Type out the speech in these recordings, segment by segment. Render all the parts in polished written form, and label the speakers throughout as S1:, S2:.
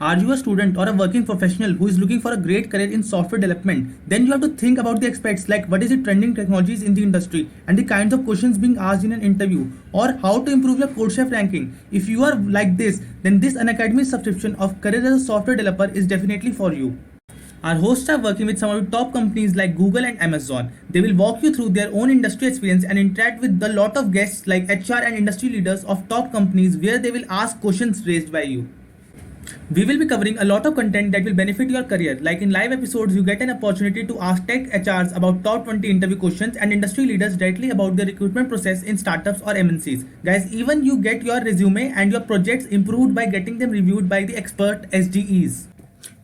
S1: Are you a student or a working professional who is looking for a great career in software development? Then you have to think about the aspects like what is the trending technologies in the industry and the kinds of questions being asked in an interview or how to improve your CodeChef ranking. If you are like this, then this Unacademy subscription of career as a software developer is definitely for you. Our hosts are working with some of the top companies like Google and Amazon. They will walk you through their own industry experience and interact with a lot of guests like HR and industry leaders of top companies where they will ask questions raised by you. We will be covering a lot of content that will benefit your career. Like in live episodes, you get an opportunity to ask tech HRs about top 20 interview questions and industry leaders directly about the recruitment process in startups or MNCs. Guys, even you get your resume and your projects improved by getting them reviewed by the expert SDEs.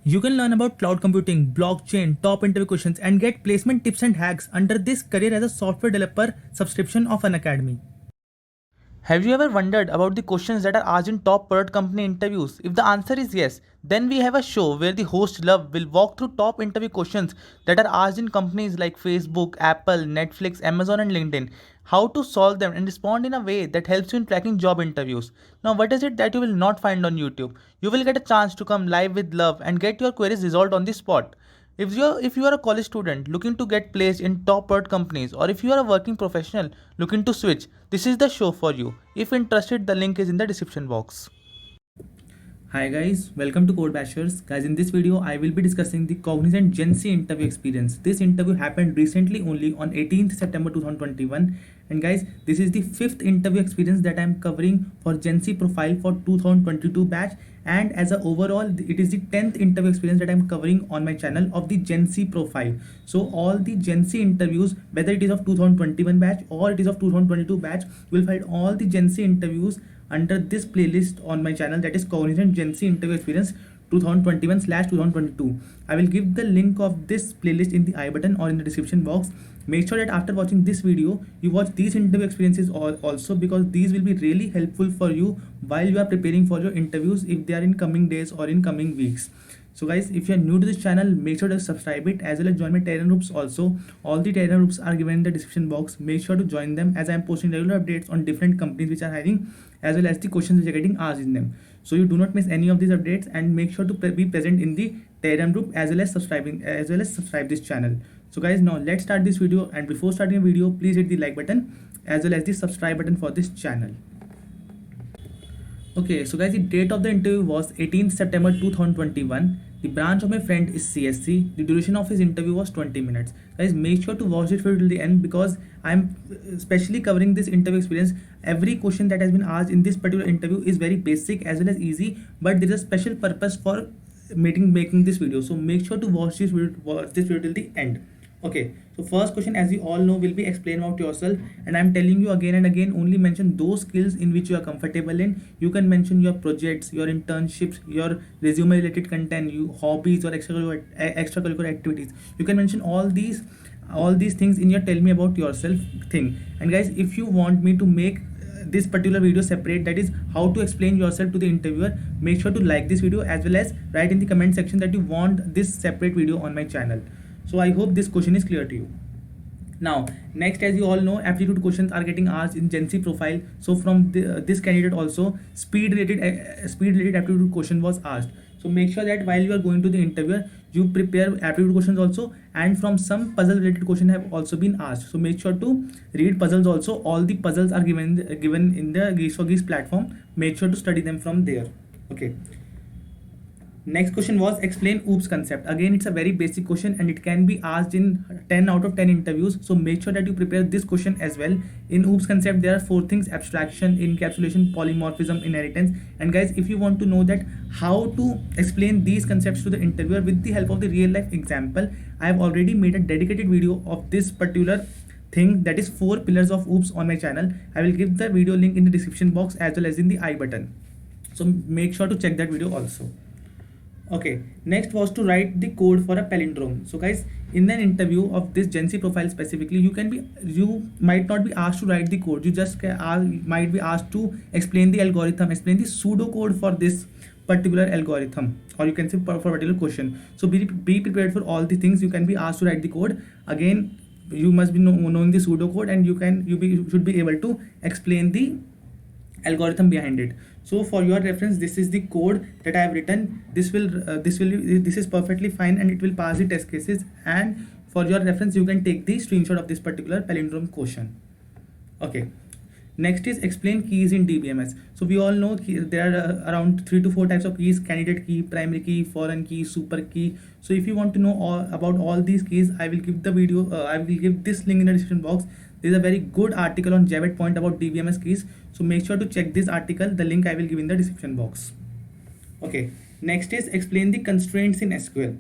S1: You can learn about cloud computing, blockchain, top interview questions, and get placement tips and hacks under this career as a software developer subscription of Unacademy. Have you ever wondered about the questions that are asked in top product company interviews? If the answer is yes, then we have a show where the host Love will walk through top interview questions that are asked in companies like Facebook, Apple, Netflix, Amazon, and LinkedIn. How to solve them and respond in a way that helps you in cracking job interviews. Now, what is it that you will not find on YouTube? You will get a chance to come live with Love and get your queries resolved on the spot. If you are a college student looking to get placed in top world companies, or if you are a working professional looking to switch, this is the show for you. If interested, the link is in the description box. Hi guys, welcome to Code Bashers. Guys, in this video, I will be discussing the Cognizant Gen Z interview experience. This interview happened recently only on 18th September 2021. And guys, this is the fifth interview experience that I am covering for Gen Z profile for 2022 batch. And as a overall, it is the 10th interview experience that I am covering on my channel of the Gen Z profile. So all the Gen Z interviews, whether it is of 2021 batch or it is of 2022 batch, you will find all the Gen Z interviews under this playlist on my channel, that is Cognizant Gen Z Interview Experience 2021/2022. I will give the link of this playlist in the I button or in the description box. Make sure that after watching this video, you watch these interview experiences also, because these will be really helpful for you while you are preparing for your interviews if they are in coming days or in coming weeks. So guys, if you are new to this channel, make sure to subscribe it as well as join my Telegram groups also. All the Telegram groups are given in the description box. Make sure to join them as I am posting regular updates on different companies which are hiring, as well as the questions which are getting asked in them. So you do not miss any of these updates, and make sure to be present in the Telegram group as well as subscribe this channel. So guys, now let's start this video, and before starting a video, please hit the like button as well as the subscribe button for this channel. Okay, so guys, the date of the interview was 18th September 2021. The branch of my friend is CSC. The duration of his interview was 20 minutes. Guys, make sure to watch this video till the end, because I'm especially covering this interview experience. Every question that has been asked in this particular interview is very basic as well as easy, but there is a special purpose for making this video. So make sure to watch this video till the end. Okay, so first question, as you all know, will be explain about yourself, and I'm telling you again and again, only mention those skills in which you are comfortable in. You can mention your projects, your internships, your resume related content, you hobbies or extracurricular activities. You can mention all these things in your tell me about yourself thing. And guys, if you want me to make this particular video separate, that is how to explain yourself to the interviewer, make sure to like this video as well as write in the comment section that you want this separate video on my channel. So I hope this question is clear to you. Now, next, as you all know, aptitude questions are getting asked in Gen Z profile. So from this candidate also, speed related aptitude question was asked. So make sure that while you are going to the interviewer, you prepare aptitude questions also, and from some puzzle related question have also been asked. So make sure to read puzzles also. All the puzzles are given in the Geeks4Geeks platform. Make sure to study them from there. Okay. Next question was explain OOPS concept. Again, it's a very basic question and it can be asked in 10 out of 10 interviews. So make sure that you prepare this question as well. In OOPS concept, there are 4 things: abstraction, encapsulation, polymorphism, inheritance. And guys, if you want to know that how to explain these concepts to the interviewer with the help of the real life example, I have already made a dedicated video of this particular thing, that is 4 pillars of OOPS, on my channel. I will give the video link in the description box as well as in the I button. So make sure to check that video also. Okay, next was to write the code for a palindrome. So guys, in an interview of this Gen Z profile specifically, you might not be asked to write the code. You just might be asked to explain the algorithm, explain the pseudo code for this particular algorithm, or you can say for a particular question. So be prepared for all the things. You can be asked to write the code. Again, you must be knowing the pseudo code, and you should be able to explain the algorithm behind it. So for your reference, this is the code that I have written. This is perfectly fine and it will pass the test cases. And for your reference, you can take the screenshot of this particular palindrome question. Okay. Next is explain keys in DBMS. So we all know there are around 3 to 4 types of keys: candidate key, primary key, foreign key, super key. So if you want to know about all these keys, I will give the video. I will give this link in the description box. There is a very good article on Javed Point about DBMS keys. So make sure to check this article. The link I will give in the description box. Okay. Next is explain the constraints in SQL.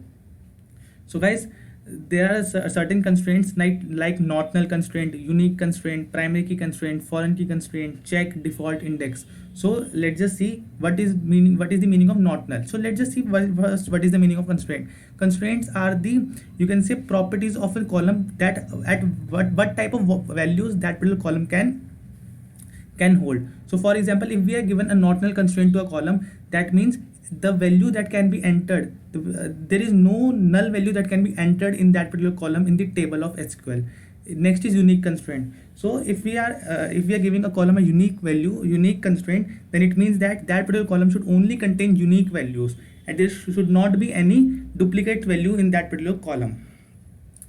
S1: So guys, there are certain constraints like not null constraint, unique constraint, primary key constraint, foreign key constraint, check, default, index. So let's just see what is the meaning of not null. So let's just see first what is the meaning of constraint. Constraints are the, you can say, properties of a column that at what type of values that particular column can hold. So for example, if we are given a not null constraint to a column, that means the value that can be entered, there is no null value that can be entered in that particular column in the table of SQL. Next is unique constraint. So if we are giving a column a unique value, unique constraint, then it means that that particular column should only contain unique values and there should not be any duplicate value in that particular column.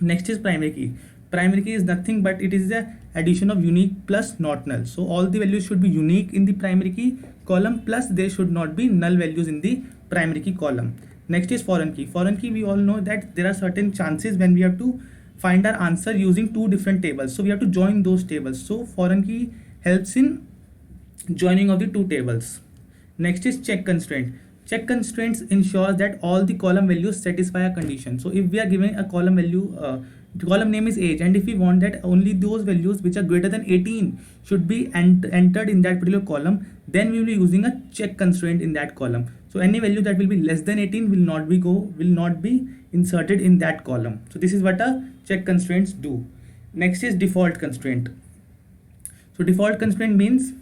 S1: Next is primary key. Primary key is nothing but it is the addition of unique plus not null. So all the values should be unique in the primary key column, plus there should not be null values in the primary key column. Next is foreign key. Foreign key, we all know that there are certain chances when we have to find our answer using two different tables. So we have to join those tables. So foreign key helps in joining of the two tables. Next is check constraint. Check constraints ensures that all the column values satisfy a condition. So if we are giving a column value, the column name is age, and if we want that only those values which are greater than 18 should be entered in that particular column, then we will be using a check constraint in that column. So any value that will be less than 18 will not be inserted in that column. So this is what a check constraints do. Next is default constraint. So default constraint means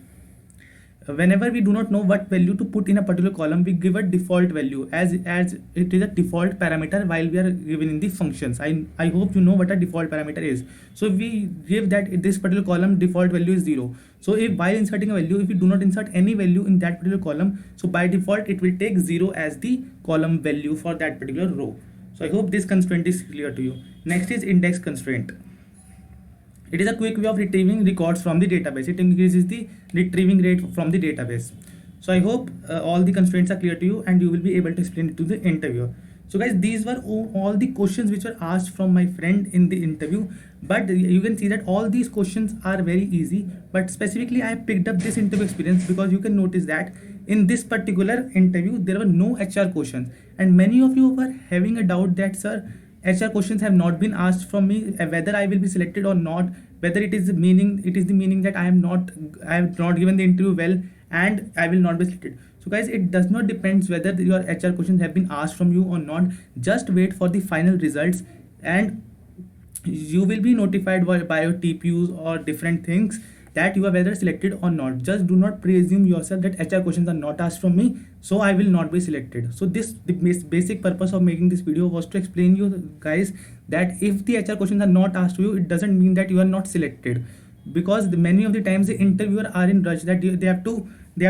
S1: whenever we do not know what value to put in a particular column, we give a default value as it is a default parameter while we are given in the functions. I hope you know what a default parameter is. So we give that this particular column default value is 0. So if while inserting a value, if we do not insert any value in that particular column, so by default it will take 0 as the column value for that particular row. So I hope this constraint is clear to you. Next is index constraint. It is a quick way of retrieving records from the database. It increases the retrieving rate from the database. So I hope all the constraints are clear to you and you will be able to explain it to the interviewer. So guys, these were all the questions which were asked from my friend in the interview. But you can see that all these questions are very easy. But specifically, I picked up this interview experience because you can notice that in this particular interview, there were no HR questions. And many of you were having a doubt that, sir, HR questions have not been asked from me, whether I will be selected or not, whether it is the meaning that I have not given the interview well and I will not be selected. So guys, it does not depend whether your HR questions have been asked from you or not. Just wait for the final results and you will be notified by your TPUs or different things that you are whether selected or not. Just do not presume yourself that HR questions are not asked from me, so I will not be selected. So the basic purpose of making this video was to explain you guys that if the HR questions are not asked to you, it doesn't mean that you are not selected, because many of the times the interviewer are in rush that they have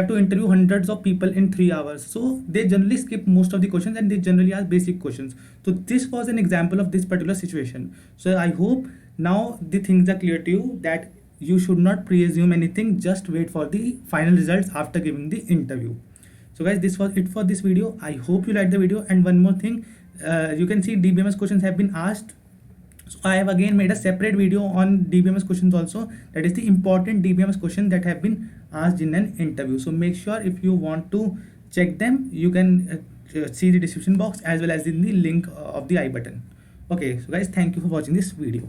S1: to interview hundreds of people in 3 hours, so they generally skip most of the questions and they generally ask basic questions. So this was an example of this particular situation. So I hope now the things are clear to you that you should not presume anything. Just wait for the final results after giving the interview. So guys, this was it for this video. I hope you liked the video. And one more thing, you can see DBMS questions have been asked. So I have again made a separate video on DBMS questions also, that is the important DBMS questions that have been asked in an interview. So make sure if you want to check them, you can see the description box as well as in the link of the I button. Okay, so guys, thank you for watching this video.